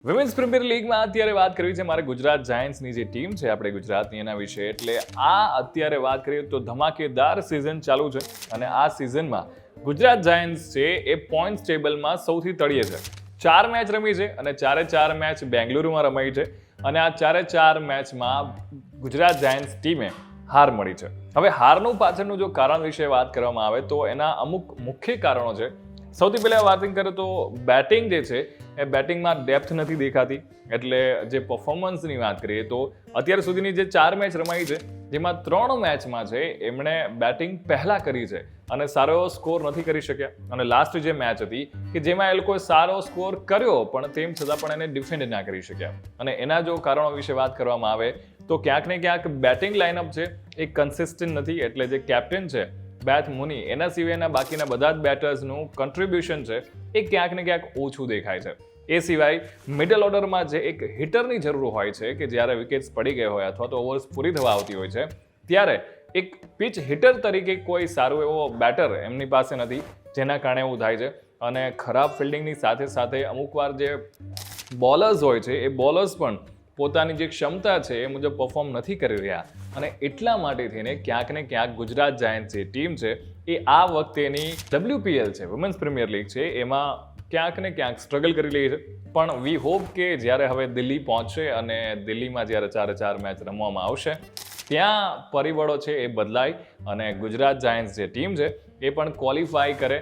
Women's premier લીગમાં અત્યારે વાત કરવી છે મારે ગુજરાત જાયન્ટ્સની જે ટીમ છે આપણે ગુજરાતની એના વિશે. એટલે આ અત્યારે વાત કરીએ તો ધમાકેદાર સિઝન ચાલુ છે અને આ સિઝનમાં ગુજરાત જાયન્ટ્સ છે એ પોઈન્ટ્સ ટેબલમાં સૌથી તળિયે છે. 4 મેચ રમી છે અને 4 મેચ બેંગલુરુમાં રમાઈ છે અને આ 4 મેચમાં ગુજરાત જાયન્ટ્સ ટીમે હાર મળી છે. હવે હારનું પાછળનું જો કારણ વિશે વાત કરવામાં આવે તો એના અમુક મુખ્ય કારણો છે. સૌથી પહેલા વાત કરીએ તો બેટિંગ જે છે એ બેટિંગમાં ડેપ્થ નથી દેખાતી. એટલે જે પરફોર્મન્સની વાત કરીએ તો અત્યાર સુધીની જે 4 મેચ રમાઈ છે જેમાં 3 મેચમાં છે એમણે બેટિંગ પહેલા કરી છે અને સારો એવો સ્કોર નથી કરી શક્યા. અને લાસ્ટ જે મેચ હતી કે જેમાં એ લોકોએ સારો સ્કોર કર્યો પણ તેમ છતાં પણ એને ડિફેન્ડ ના કરી શક્યા. અને એના જો કારણો વિશે વાત કરવામાં આવે તો ક્યાંક ને ક્યાંક બેટિંગ લાઇનઅપ છે એ કન્સિસ્ટન્ટ નથી. એટલે જે કેપ્ટન છે બેથ મુની એના સિવાયના બાકીના બધા જ બેટર્સનું કન્ટ્રીબ્યુશન છે એ ક્યાંક ને ક્યાંક ઓછું દેખાય છે. એ સિવાય મિડલ ઓર્ડરમાં જે એક હિટરની જરૂર હોય છે કે જ્યારે વિકેટ્સ પડી ગઈ હોય અથવા તો ઓવર્સ પૂરી થવા આવતી હોય છે ત્યારે એક પિચ હિટર તરીકે કોઈ સારો એવો બેટર એમની પાસે નથી, જેના કારણે એવું થાય છે. અને ખરાબ ફિલ્ડિંગની સાથે સાથે અમુકવાર જે બોલર્સ હોય છે એ બોલર્સ પણ પોતાની જે ક્ષમતા છે એ મુજબ પરફોર્મ નથી કરી રહ્યા અને એટલા માટે થઈને ક્યાંક ને ક્યાંક ગુજરાત જાયન્ટ્સ જે ટીમ છે એ આ વખતેની WPL છે વુમેન્સ પ્રીમિયર લીગ છે એમાં ક્યાંક ને ક્યાંક સ્ટ્રગલ કરી રહી છે. પણ વી હોપ કે જ્યારે હવે દિલ્હી પહોંચશે અને દિલ્હીમાં જ્યારે 4 મેચ રમવામાં આવશે ત્યાં પરિબળો છે એ બદલાય અને ગુજરાત જાયન્ટ્સ જે ટીમ છે એ પણ ક્વોલિફાય કરે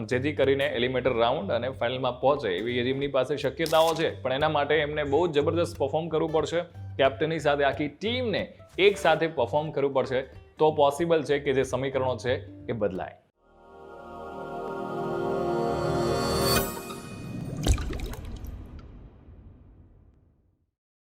જેથી કરીને એલિમિનેટર રાઉન્ડ અને ફાઇનલમાં પહોંચે એવી એમની પાસે શક્યતાઓ છે. પણ એના માટે એમને બહુ જબરદસ્ત પરફોર્મ કરવું પડશે. કેપ્ટનની સાથે આખી ટીમને એક સાથે પરફોર્મ કરવું પડશે તો પોસિબલ છે કે જે સમીકરણો છે એ બદલાય.